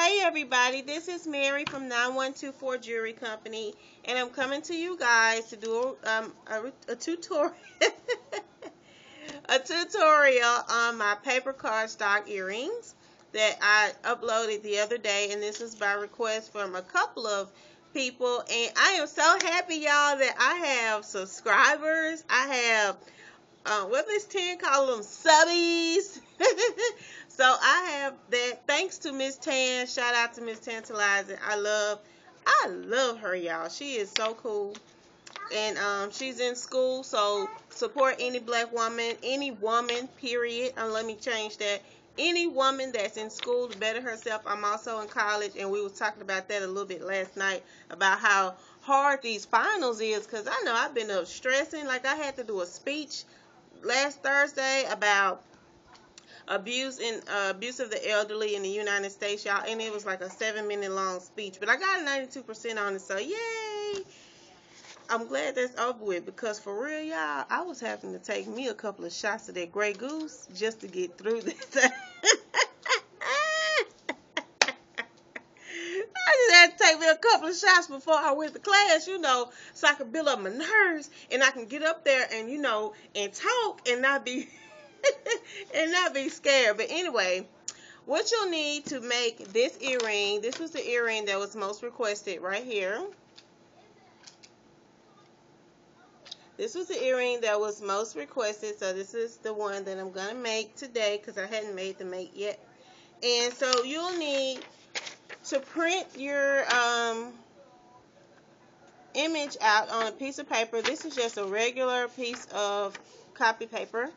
Hey everybody, this is Mary from 9124 Jewelry Company, and I'm coming to you guys to do a tutorial a tutorial on my paper cardstock earrings that I uploaded the other day, and this is by request from a couple of people, and I am so happy, y'all, that I have subscribers. I have what Miss Tan call them, subbies. So I have that. Thanks to Miss Tan. Shout out to Miss Tantalizing. I love her, y'all. She is so cool. And she's in school, so support any black woman, any woman, period. Let me change that. Any woman that's in school to better herself. I'm also in college, and we was talking about that a little bit last night about how hard these finals is, because I know I've been up stressing. Like, I had to do a speech last Thursday about abuse of the elderly in the United States, y'all, and it was like a 7-minute long speech, but I got a 92% on it, so yay! I'm glad that's over with, because for real, y'all, I was having to take me a couple of shots of that Grey Goose just to get through this. I just had to take me a couple of shots before I went to class, so I could build up my nerves and I can get up there and, and talk and not be and not be scared. But anyway, what you'll need to make this earring, this was the earring that was most requested right here. This was the earring that was most requested, so this is the one that I'm going to make today because I hadn't made the mate yet. And so you'll need to print your image out on a piece of paper. This is just a regular piece of copy paper.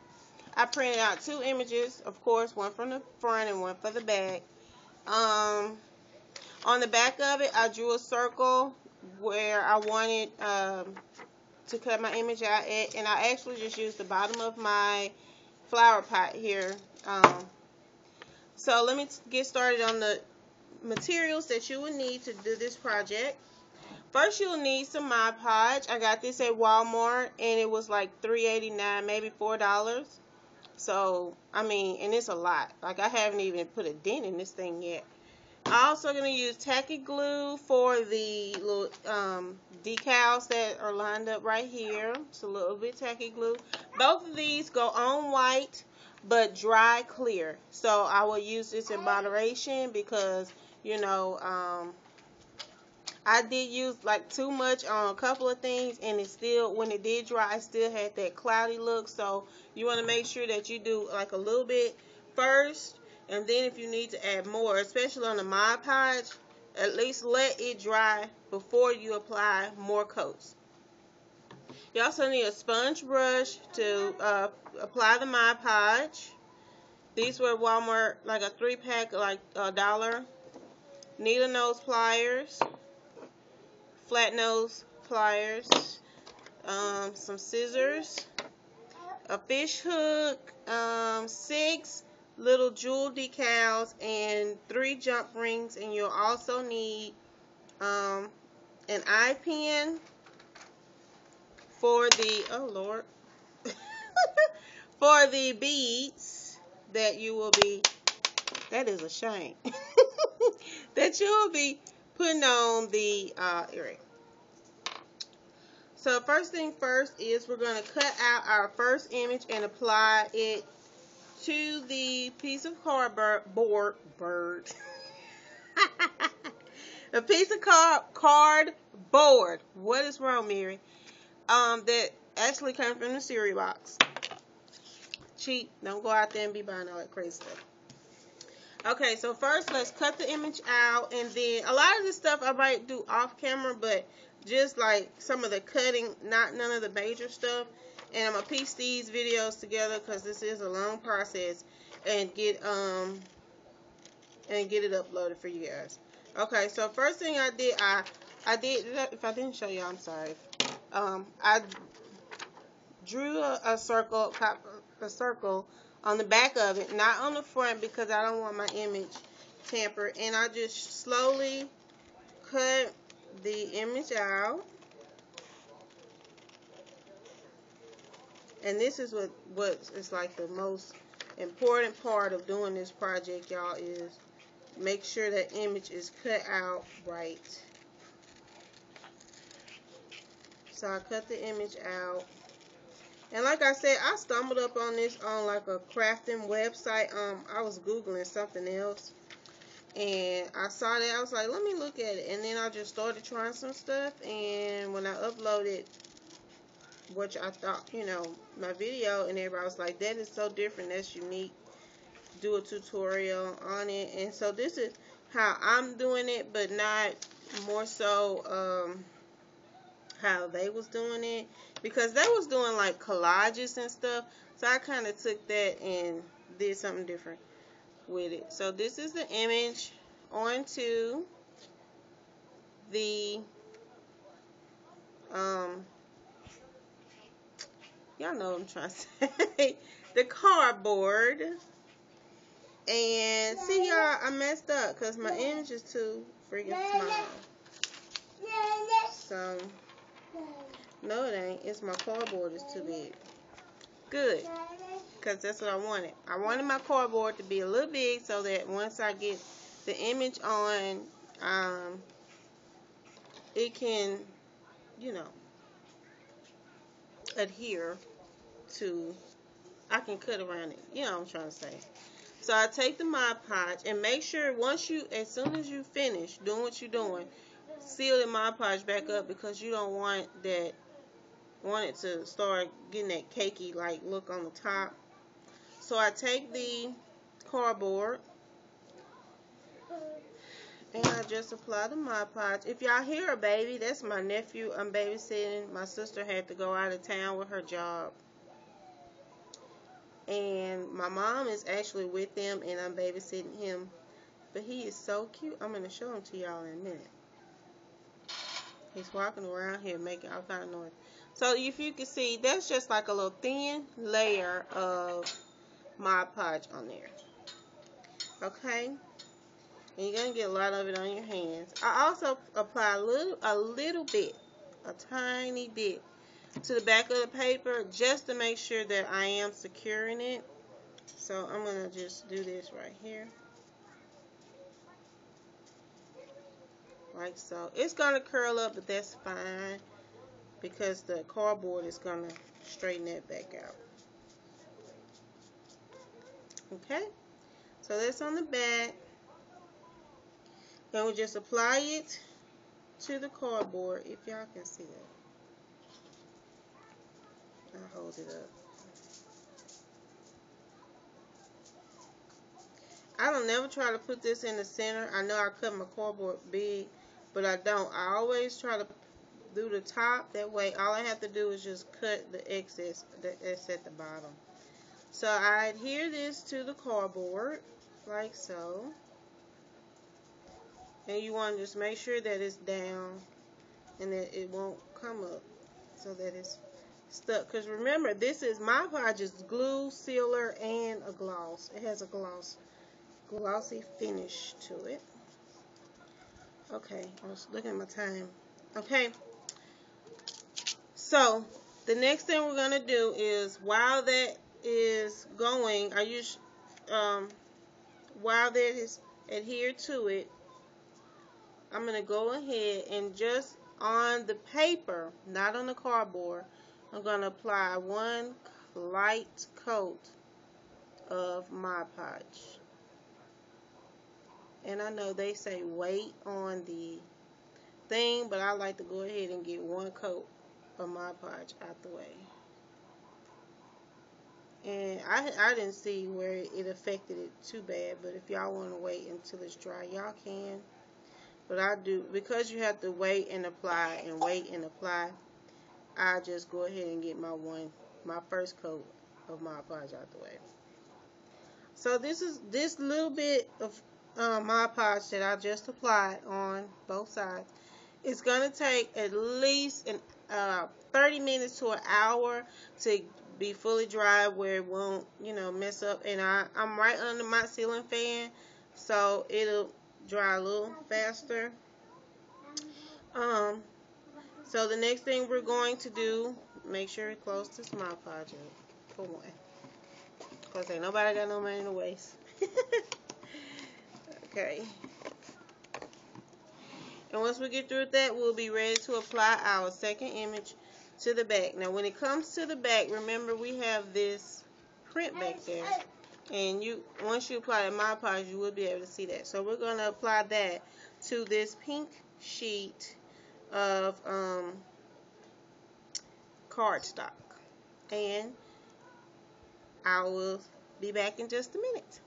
I printed out 2 images, of course, one from the front and one for the back. On the back of it, I drew a circle where I wanted to cut my image out at, and I actually just used the bottom of my flower pot here. So let me get started on the materials that you will need to do this project. First, you'll need some Mod Podge. I got this at Walmart, and it was like $3.89, maybe $4. So, I mean, and it's a lot. Like, I haven't even put a dent in this thing yet. I'm also going to use tacky glue for the little decals that are lined up right here. It's a little bit tacky glue. Both of these go on white, but dry clear. So, I will use this in moderation because, I did use like too much on a couple of things, and it still, when it did dry, it still had that cloudy look. So you want to make sure that you do like a little bit first, and then if you need to add more, especially on the Mod Podge, at least let it dry before you apply more coats. You also need a sponge brush to apply the Mod Podge. These were at Walmart, like a 3-pack, like $1. Needle nose pliers, flat nose pliers, some scissors, a fish hook, 6 little jewel decals, and 3 jump rings. And you'll also need an eye pin for the, oh Lord, for the beads that you will be, that is a shame, that you will be putting on the earring. So first thing first is we're going to cut out our first image and apply it to the piece of cardboard. A piece of cardboard. What is wrong, Mary? That actually comes from the cereal box. Cheap. Don't go out there and be buying all that crazy stuff. Okay, so first let's cut the image out, and then a lot of this stuff I might do off camera, but just like some of the cutting, none of the major stuff. And I'm gonna piece these videos together because this is a long process, and get it uploaded for you guys. Okay, so first thing I did, if I didn't show you, I'm sorry. I drew a circle on the back of it, not on the front, because I don't want my image tampered. And I just slowly cut the image out. And this is what is like the most important part of doing this project, y'all, is make sure that image is cut out right. So I cut the image out. And like I said, I stumbled up on this on like a crafting website. I was Googling something else. And I saw that. I was like, let me look at it. And then I just started trying some stuff. And when I uploaded, which I thought, you know, my video, and everybody was like, that is so different. That's unique. Do a tutorial on it. And so this is how I'm doing it, but not more so how they was doing it, because they was doing like collages and stuff. So I kind of took that and did something different with it. So this is the image onto the y'all know what I'm trying to say, the cardboard. And see, y'all, I messed up because my image is too freaking small. So no, it ain't. It's my cardboard is too big. Good, because that's what I wanted. I wanted my cardboard to be a little big so that once I get the image on, it can, you know, adhere to, I can cut around it. You know what I'm trying to say. So I take the Mod Podge and make sure once you, as soon as you finish doing what you're doing, seal the Mod Podge back up, because you don't want that, want it to start getting that cakey like look on the top. So I take the cardboard and I just apply the Mod Podge. If y'all hear a baby, that's my nephew. I'm babysitting. My sister had to go out of town with her job. And my mom is actually with them, and I'm babysitting him. But he is so cute. I'm going to show him to y'all in a minute. He's walking around here making all kind of noise. So if you can see, that's just like a little thin layer of Mod Podge on there. Okay? And you're going to get a lot of it on your hands. I also apply a little bit, a tiny bit, to the back of the paper just to make sure that I am securing it. So I'm going to just do this right here. Like so. It's going to curl up, but that's fine, because the cardboard is going to straighten that back out. Okay? So that's on the back. And we'll just apply it to the cardboard, if y'all can see that. I'll hold it up. I don't never try to put this in the center. I know I cut my cardboard big, but I don't. I always try to do the top. That way, all I have to do is just cut the excess that's at the bottom. So I adhere this to the cardboard, like so. And you want to just make sure that it's down and that it won't come up, so that it's stuck. Because remember, this is Mod Podge is glue, sealer, and a gloss. It has a glossy finish to it. Okay, I was looking at my time. Okay, so the next thing we're gonna do is, while that is going, while that is adhered to it, I'm gonna go ahead and just on the paper, not on the cardboard, I'm gonna apply one light coat of Mod Podge. And I know they say wait on the thing, but I like to go ahead and get one coat of Mod Podge out the way. And I didn't see where it affected it too bad, but if y'all want to wait until it's dry, y'all can. But I do, because you have to wait and apply and wait and apply, I just go ahead and get my first coat of Mod Podge out the way. So this little bit of Mod Podge that I just applied on both sides. It's going to take at least 30 minutes to an hour to be fully dry, where it won't, you know, mess up. And I'm right under my ceiling fan, so it'll dry a little faster. So the next thing we're going to do, make sure it close this Mod Podge up for one, because ain't nobody got no money to waste. Okay. And once we get through with that, we'll be ready to apply our second image to the back. Now, when it comes to the back, remember we have this print back there. And once you apply the Mod Podge, you will be able to see that. So we're going to apply that to this pink sheet of cardstock. And I will be back in just a minute.